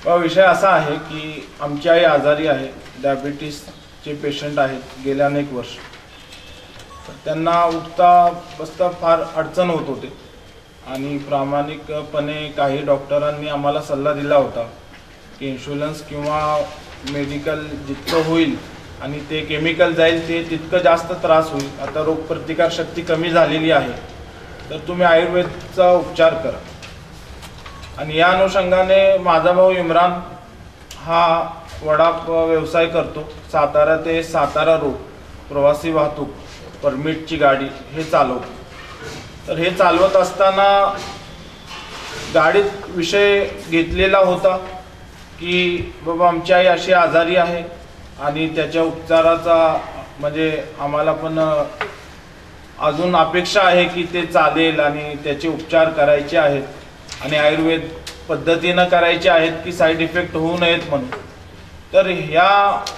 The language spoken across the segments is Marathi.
विषय असा आहे की आमची आई आजारी आहे, डायबिटीसचे पेशंट आहेत गेले अनेक वर्ष. त्यांना उठता बसता फार अडचण होत होते आणि प्रामाणिकपणे काही डॉक्टरांनी आम्हाला सल्ला दिला होता की इन्शुरन्स किंवा मेडिकल जितकं होईल आणि ते केमिकल जाईल ते तितकं जास्त त्रास होईल. आता रोगप्रतिकारशक्ती कमी झालेली आहे तर तुम्ही आयुर्वेदचा उपचार करा. आणि या अनुषंगाने माझा भाऊ इम्रान हा वडा व्यवसाय करतो. सातारा ते सातारा रोड प्रवासी वाहतूक परमिटची गाडी हे चालवतो. तर हे चालवत असताना गाडीत विषय घेतलेला होता की बाबा आमची आई अशी आजारी आहे आणि त्याच्या उपचाराचा म्हणजे आम्हाला पण अजून अपेक्षा आहे की ते चालेल आणि त्याचे उपचार करायचे आहेत आणि आयुर्वेद पद्धतीनं करायचे आहेत की साईड इफेक्ट होऊ नयेत म्हणून. तर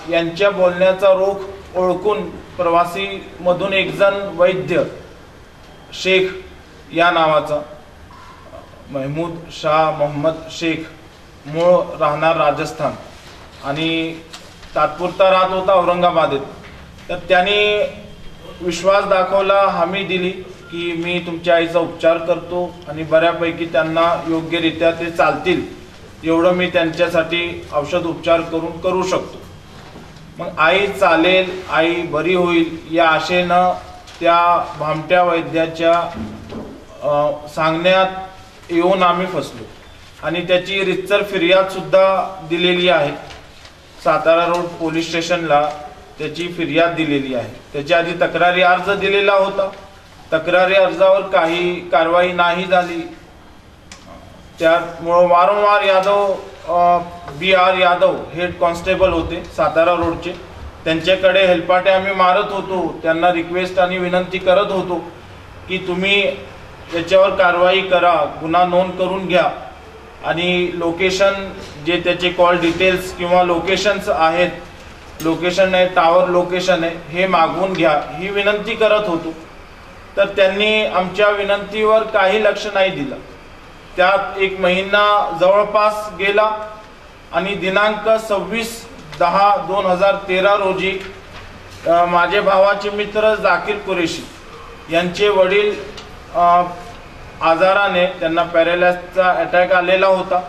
यांच्या बोलण्याचा रोख ओळखून प्रवासीमधून एक जण वैद्य शेख या नावाचा महमूद शाह मोहम्मद शेख, मूळ राहणार राजस्थान आणि तात्पुरता राहत होता औरंगाबादेत. तर त्यांनी विश्वास दाखवला, हमी दिली की मी तुमच्या आईचा उपचार करतो आणि बऱ्यापैकी त्यांना योग्यरित्या ते चालतील एवढं मी त्यांच्यासाठी औषध उपचार करू शकतो. मग आई चालेल, आई बरी होईल या आशेनं त्या भामट्या वैद्याच्या सांगण्यात येऊन आम्ही फसलो आणि त्याची रितसर फिर्याद सुद्धा दिलेली आहे. सातारा रोड पोलीस स्टेशनला त्याची फिर्याद दिलेली आहे. त्याच्या आधी तक्रारी अर्ज दिलेला होता. तक्रारी अर्जावर काही कारवाई नाही झाली. त्यामुळे वारंवार Yadav BR Yadav head constable होते सातारा रोडचे, त्यांच्याकडे हेलपाटे आम्ही मारत होतो. त्यांना रिक्वेस्ट आणि विनंती करत होतो की तुम्ही याच्यावर कारवाई करा, गुन्हा नोंद करून घ्या आणि लोकेशन जे त्याचे कॉल डिटेल्स किंवा लोकेशन्स आहेत, लोकेशन आहे टावर लोकेशन आहे हे मागवून घ्या ही विनंती करत होतो. तर त्यांनी आमच्या विनंतीवर काही लक्ष नाही दिलं. त्यात एक महिना जवळपास गेला आणि दिनांक 26/10/2013 रोजी माझे भावाचे मित्र जाकीर कुरेशी यांचे वडील आजाराने, त्यांना पॅरालाइजचा अटॅक आलेला होता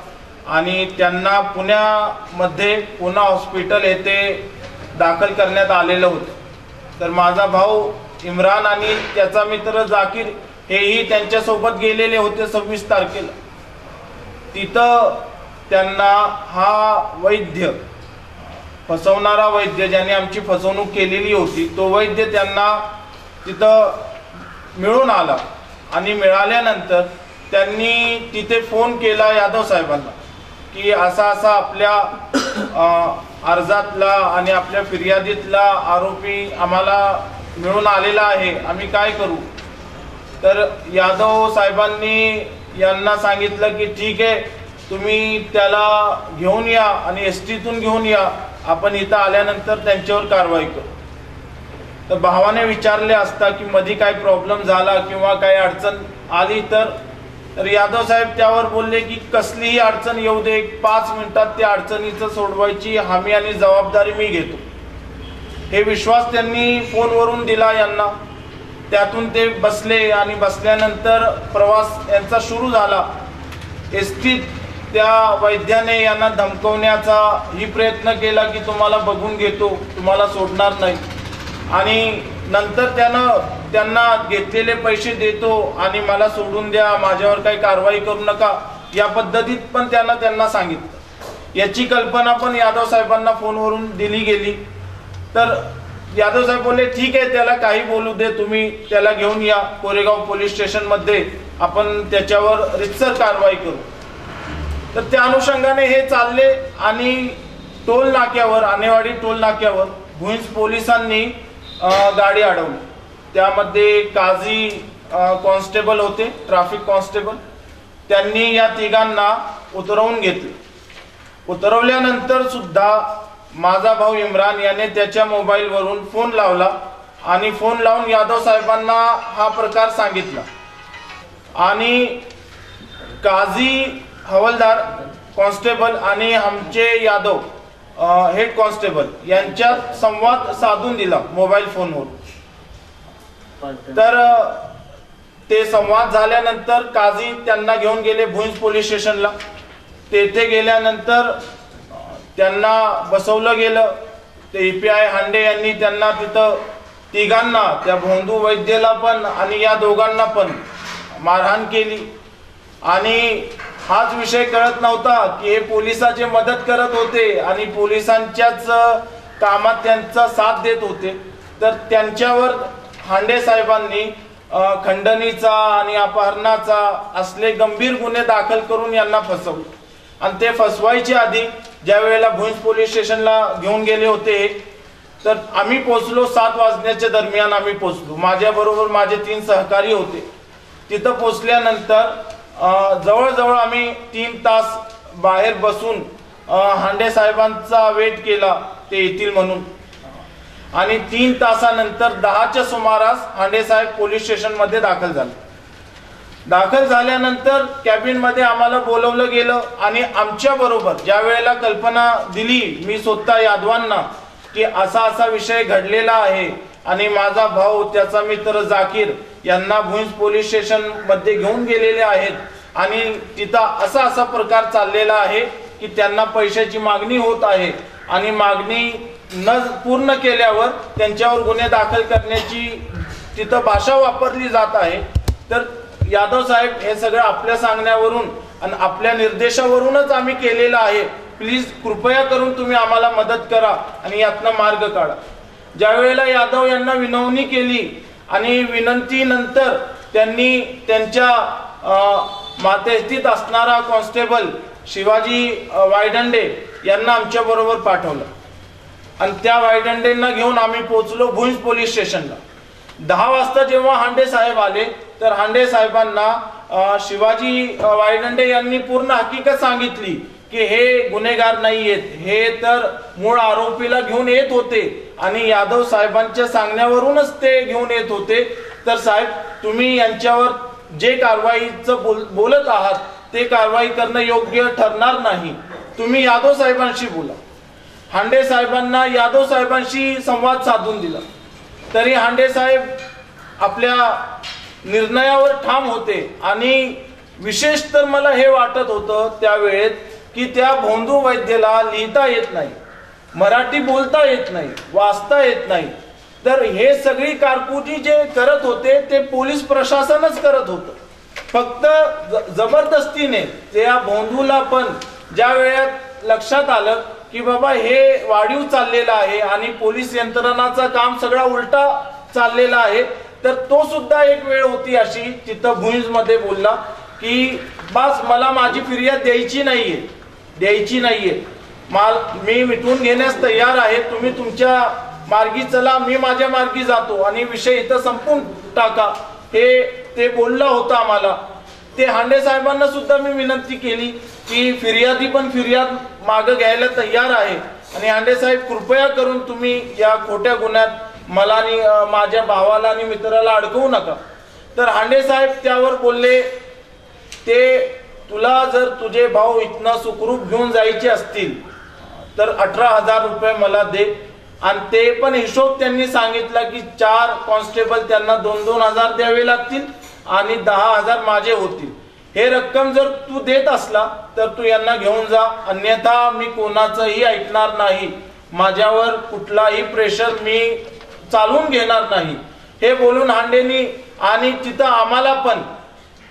आणि त्यांना पुण्यामध्ये पुणा हॉस्पिटल येथे दाखल करण्यात आलेलं होतं. तर माझा भाऊ इम्रान आणि त्याचा मित्र जाकीर हेही त्यांच्यासोबत गेलेले होते 26 तारखेला. तिथं त्यांना हा वैद्य, फसवणारा वैद्य ज्याने आमची फसवणूक केलेली होती तो वैद्य त्यांना तिथं मिळून आला आणि मिळाल्यानंतर त्यांनी तिथे फोन केला यादव साहेबांना की असा आपल्या अर्जातला आणि आपल्या फिर्यादीतला आरोपी आम्हाला मिळून आलेला आहे, आम्ही काय करू. तर यादव साहेबांनी यांना सांगितलं की ठीक आहे, तुम्ही त्याला घेऊन या आणि STतून घेऊन या, आपण इथं आल्यानंतर त्यांच्यावर कारवाई करू. तर भावाने विचारले असता की मध्ये काय प्रॉब्लेम झाला किंवा काही अडचण आली तर यादव साहेब त्यावर बोलले की कसलीही अडचण येऊ दे, 5 मिनिटात त्या अडचणीचं सोडवायची हमी आणि जबाबदारी मी घेतो. हे विश्वास त्यांनी फोनवरून दिला यांना. त्यातून ते बसले आणि बसल्यानंतर प्रवास यांचा सुरू झाला. STत त्या वैद्याने यांना धमकवण्याचा ही प्रयत्न केला की तुम्हाला बघून घेतो, तुम्हाला सोडणार नाही आणि नंतर त्यांना घेतलेले पैसे देतो आणि मला सोडून द्या, माझ्यावर काही कारवाई करू नका या पद्धतीत पण त्यांना सांगितलं. याची कल्पना पण यादव साहेबांना फोनवरून दिली गेली. तर यादव साहेब बोलले ठीक आहे, त्याला काही बोलू दे, तुम्ही त्याला घेऊन या कोरेगाव पोलीस स्टेशनमध्ये, आपण त्याच्यावर रितसर कारवाई करू. तर त्या अनुषंगाने हे चालले आणि टोल नाक्यावर, आणेवाडी टोल नाक्यावर भुईंज पोलिसांनी गाडी अडवली. त्यामध्ये काझी कॉन्स्टेबल होते, ट्रॅफिक कॉन्स्टेबल. त्यांनी या तिघांना उतरवून घेतले. उतरवल्यानंतर सुद्धा माझा भाऊ इम्रान याने त्याच्या मोबाईलवरून फोन लावला आणि फोन लावून यादव साहेबांना हा प्रकार सांगितला आणि काझी हवालदार कॉन्स्टेबल आणि आमचे यादव हेड कॉन्स्टेबल यांच्यात संवाद साधून दिला मोबाईल फोनवर। तर ते संवाद झाल्यानंतर काझी त्यांना घेऊन गेले भुंज पोलीस स्टेशनला। तेथे गेल्यानंतर त्यांना बसवलं गेलं। ते EPI हांडे यांनी त्यांना तिथं तिघांना, त्या भोंदू वैद्यला पण आणि या दोघांना पण मारहाण केली। आणि हाच विषय कळत नव्हता की हे पोलिसांची मदत करत होते आणि पोलिसांच्याच कामात त्यांचा साथ देत होते। तर त्यांच्यावर हांडे साहेबांनी खंडणीचा आणि अपहरणाचा असले गंभीर गुन्हे दाखल करून यांना फसवलं। आणि ते फसवायच्या आधी ज्या वेळेला भुंज पोलीस स्टेशनला घेऊन गेले होते, तर आम्ही पोहोचलो 7 वाजण्याच्या दरम्यान आम्ही पोहोचलो। माझ्याबरोबर माझे 3 सहकारी होते। तिथं पोहोचल्यानंतर जवळजवळ आम्ही 3 तास बाहेर बसून हांडे साहेबांचा वेट केला ते येतील म्हणून। आणि 3 तासानंतर 10च्या सुमारास हांडे साहेब पोलीस स्टेशन मध्ये दाखल झाले। दाखल झाल्यानंतर कॅबिन मध्ये आम्हाला बोलवलं गेलं आणि आमच्या बरोबर ज्या वेळेला कल्पना दिली मी स्वतः यादवांना की असा असा विषय घडलेला आहे आणि माझा भाऊ त्याचा मित्र जाकीर यांना भुंज पोलीस स्टेशन मध्ये घेऊन गेलेले आहेत आणि तिथं असा असा प्रकार चाललेला आहे की त्यांना पैशाची मागणी होत आहे आणि मागणी न पूर्ण केल्यावर त्यांच्यावर गुन्हे दाखल करण्याची तिथं भाषा वापरली जात आहे। तर यादव साहेब हे सगळं आपल्या सांगण्यावरून आणि आपल्या निर्देशावरूनच आम्ही केलेलं आहे। प्लीज कृपया करून तुम्ही आम्हाला मदत करा आणि यातनं मार्ग काढा। ज्या वेळेला यादव यांना विनवणी केली आणि विनंतीनंतर त्यांनी त्यांच्या मातेस्थित असणारा कॉन्स्टेबल शिवाजी वायदंडे यांना आमच्या बरोबर पाठवलं आणि त्या वायदंडेंना घेऊन आम्ही पोहोचलो भुंज पोलीस स्टेशनला। 10 वाजता जेव्हा हांडे साहेब आले तर हांडे साहेबांना शिवाजी वायदंडे यांनी पूर्ण हकीकत सांगितली की हे गुन्हेगार नाहीयेत, हे तर मूळ आरोपीला घेऊन येत होते आणि यादव साहेबांच्या सांगण्यावरूनच ते घेऊन येत होते। तर साहेब तुम्ही यांच्यावर जे कारवाईचं बोलत आहात ते कारवाई करणं योग्य ठरणार नाही, तुम्ही यादव साहेबांशी बोला। हांडे साहेबांना यादव साहेबांशी संवाद साधून दिला तरी हांडे साहेब आपल्या निर्णयावर ठाम होते। आणि विशेष तर मला हे वाटत होतं त्यावेळेत की त्या भोंदू वैद्यला लिहिता येत नाही, मराठी बोलता येत नाही, वाचता येत नाही। तर हे सगळी कारकुनी जे करत होते ते पोलीस प्रशासनच करत होतं। फक्त जबरदस्तीने त्या भोंदूला पण ज्या वेळेत लक्षात आलं की बाबा हे वाढीव चाललेला आहे आणि पोलीस यंत्रणाचं काम सगळा उलटा चाललेला आहे, तर तो सुद्धा एक वेळ होती अशी तिथं भुंज मध्ये बोलला की बस मला माझी फिर्याद द्यायची नाहीये, मी मिटवून घेण्यास तयार आहे, तुम्ही तुमच्या मार्गी चला, मी माझ्या मार्गी जातो आणि विषय इथं संपून टाका, हे ते बोलला होता आम्हाला। ते हांडे साहेबांना सुद्धा मी विनंती केली की फिर्यादी पण फिर्याद मागे घ्यायला तयार आहे आणि हांडे साहेब कृपया करून तुम्ही या खोट्या गुन्ह्यात मला आणि माझ्या भावाला आणि मित्राला अडकवू नका। तर हांडे साहेब त्यावर बोलले ते तुला जर तुझे भाऊ इथनं सुखरूप घेऊन जायचे असतील तर 18,000 रुपये मला दे। आणि ते पण हिशोब त्यांनी सांगितला की 4 कॉन्स्टेबल त्यांना 2,000 द्यावे लागतील आणि 10,000 माझे होतील। हे रक्कम जर तू देत असला तर तू यांना घेऊन जा, अन्यथा मी कोणाचंही ऐकणार नाही, माझ्यावर कुठलाही प्रेशर मी चालून घेणार नाही, हे बोलून हांडेनी आणि तिथं आम्हाला पण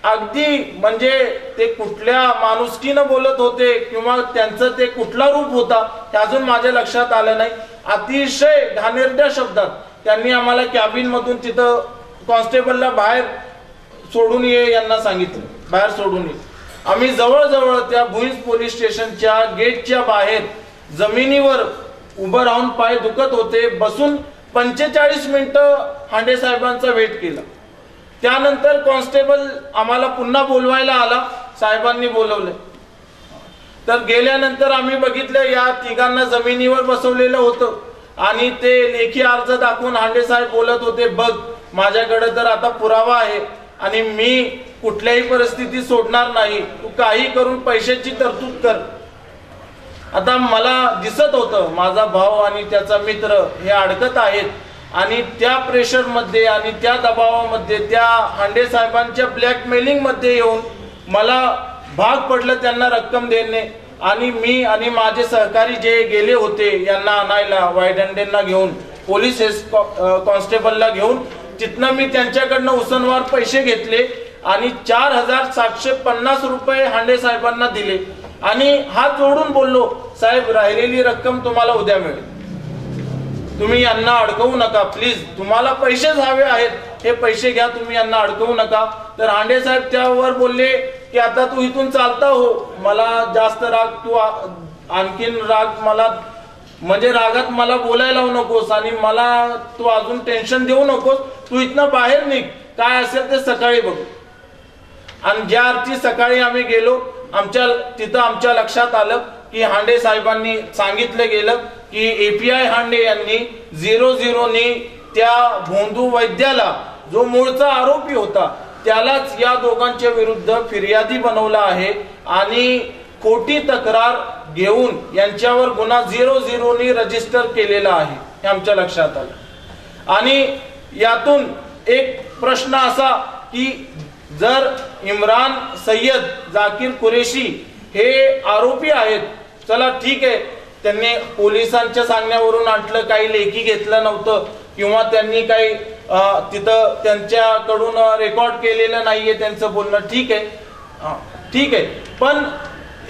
अगदी म्हणजे ते कुठल्या माणुसकीनं बोलत होते किंवा त्यांचं ते कुठला रूप होता हे अजून माझ्या लक्षात आलं नाही। अतिशय घाणेरड्या शब्दात त्यांनी आम्हाला कॅबिन मधून तिथं कॉन्स्टेबलला बाहेर सोडून ये यांना सांगितलं, बाहेर सोडून ये। आम्ही जवळजवळ त्या भुंज पोलीस स्टेशनच्या गेटच्या बाहेर जमिनीवर उभं राहून पाय दुखत होते, बसून 45 मिनिटं हांडे साहेबांचा वेट केला। त्यानंतर कॉन्स्टेबल आम्हाला पुन्हा बोलवायला आला, साहेबांनी बोलवले। तर गेल्यानंतर आम्ही बघितलं या तिघांना जमिनीवर बसवलेलं होतं आणि ते लेखी अर्ज दाखवून हांडे साहेब बोलत होते, बघ माझ्याकडे तर आता पुरावा आहे आणि मी कुठल्याही परिस्थितीत सोडणार नाही, तू काही करून पैशाची तरतूद कर. आता मला दिसत होतं माझा भाऊ आणि त्याचा मित्र हे अडकत आहेत आणि त्या प्रेशर मध्ये आणि त्या दबावामध्ये त्या हांडे साहेबांच्या ब्लॅकमेलिंग मध्ये येऊन मला भाग पडलं त्यांना रक्कम देणे. आणि मी आणि माझे सहकारी जे गेले होते यांना आणायला वायदंडेंना घेऊन पोलीस कॉन्स्टेबलला घेऊन तिथनं मी त्यांच्याकडनं उसनवार पैसे घेतले आणि 4750 रुपये हांडे साहेबांना दिले आणि हात जोडून बोललो, साहेब राहिलेली रक्कम तुम्हाला उद्या मिळेल, तुम्ही यांना अडकवू नका प्लीज, तुम्हाला पैसेच हवे आहेत, हे पैसे घ्या, तुम्ही यांना अडकवू नका. तर हांडे साहेब त्यावर बोलले की आता तू इथून चालता हो, मला जास्त राग, तू आणखीन राग मला म्हणजे रागात मला बोलायला लावू नकोस आणि मला तू अजून टेन्शन देऊ नकोस, तू इथनं बाहेर निघ, काय असेल ते सकाळी बघू. आणि ज्या अर्थी सकाळी आम्ही गेलो तिथं आमच्या लक्षात आलं की हांडे साहेबांनी सांगितलं गेलं की API हांडे यांनी 00 ने त्या भोंदू वैद्याला जो मूळचा आरोपी होता त्यालाच या दोघांच्या विरुद्ध फिर्यादी बनवला आहे आणि खोटी तक्रार घेऊन यांच्यावर गुन्हा 00 ने रजिस्टर केलेला आहे, हे आमच्या लक्षात आलं. आणि यातून एक प्रश्न असा की जर इम्रान सय्यद जाकीर कुरेशी हे आरोपी आहेत, चला ठीक आहे, त्यांनी पोलिसांच्या सांगण्यावरून आणलं, काही लेखी घेतलं नव्हतं किंवा त्यांनी काही तिथं त्यांच्याकडून रेकॉर्ड केलेलं नाहीये त्यांचं बोलणं, ठीक आहे, पण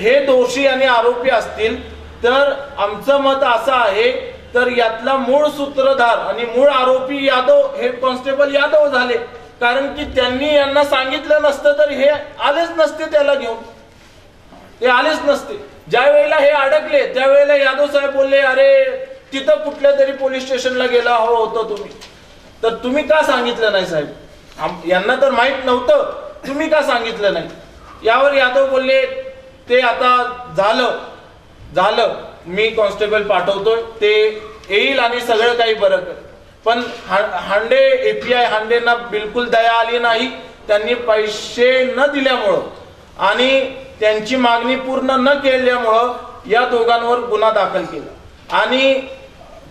हे दोषी आणि आरोपी असतील तर आमचं मत असं आहे तर यातला मूळ सूत्रधार आणि मूळ आरोपी यादव, हेड कॉन्स्टेबल यादव झाले, कारण की त्यांनी यांना सांगितलं नसतं तर हे आलेच नसते, त्याला घेऊन ते आलेच नसते. ज्या वेळेला हे अडकले त्यावेळेला यादव साहेब बोलले, अरे तिथं कुठल्या तरी पोलीस स्टेशनला गेला होतं तुम्ही, तर तुम्ही का सांगितलं नाही साहेब, यांना तर माहित नव्हतं, तुम्ही का सांगितलं नाही. यावर यादव बोलले, ते आता झालं, मी कॉन्स्टेबल पाठवतोय, ते येईल आणि सगळं काही बरं कर. पण हांडे API हांडेंना बिलकुल दया आली नाही. त्यांनी पैसे न दिल्यामुळं आणि त्यांची मागणी पूर्ण न केल्यामुळं या दोघांवर गुन्हा दाखल केला आणि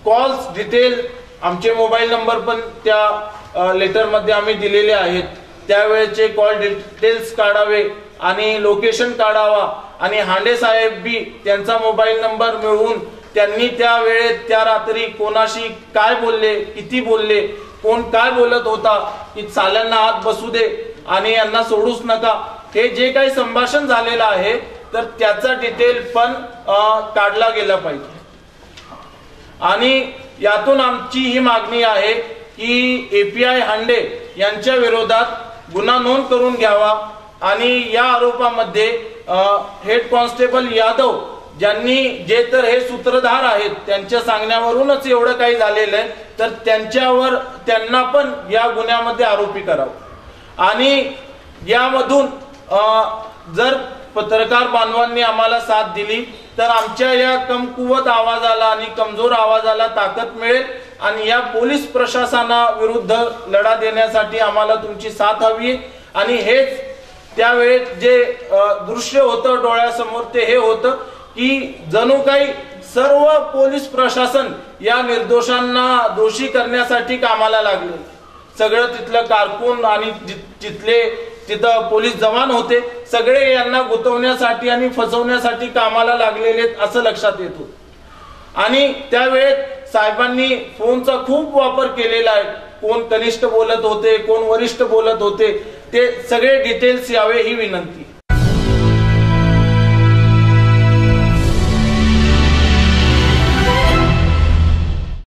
कॉल्स डिटेल, आमचे मोबाईल नंबर पण त्या लेटर मध्ये आम्ही दिलेले आहेत, त्यावेळेचे कॉल डिटेल्स काढावे आणि लोकेशन काढावा आणि हांडे साहेब बी त्यांचा मोबाईल नंबर मिळवून त्यांनी त्या वेळेत त्या रात्री कोणाशी काय बोलले, किती बोलले, कोण काय बोलत होता, की साल्यांना आत बसू दे आणि यांना सोडूच नका, हे जे काही संभाषण झालेलं आहे तर त्याचा डिटेल पण काढला गेला पाहिजे. आणि यातून आमची ही मागणी आहे की API हांडे यांच्या विरोधात गुन्हा नोंद करून घ्यावा आणि या आरोपामध्ये हेड कॉन्स्टेबल यादव ज्यांनी जे तर हे सूत्रधार आहेत त्यांच्या सांगण्यावरूनच एवढं काही झालेलं आहे तर त्यांना पण या गुन्ह्यामध्ये आरोपी करावं. आणि यामधून जर पत्रकार बांधवांनी आम्हाला साथ दिली तर आमच्या या कमकुवत आवाजाला आणि कमजोर आवाजाला ताकद मिळेल आणि या पोलीस प्रशासनाविरुद्ध लढा देण्यासाठी आम्हाला तुमची साथ हवी. आणि हेच त्यावेळेस जे दृश्य होतं डोळ्यासमोर ते हे होतं की जणू काही सर्व पोलीस प्रशासन या निर्दोषांना दोषी करण्यासाठी कामाला लागले. सगळं तिथलं कारकून आणि तिथं पोलीस जवान होते, सगळे यांना गुंतवण्यासाठी आणि फसवण्यासाठी कामाला लागलेले असं लक्षात येत होतं. आणि त्यावेळेस साहेबांनी फोनचा खूप वापर केलेला आहे, कोण कनिष्ठ बोलत होते, कोण वरिष्ठ बोलत होते, ते सगळे डिटेल्स यावे ही विनंती.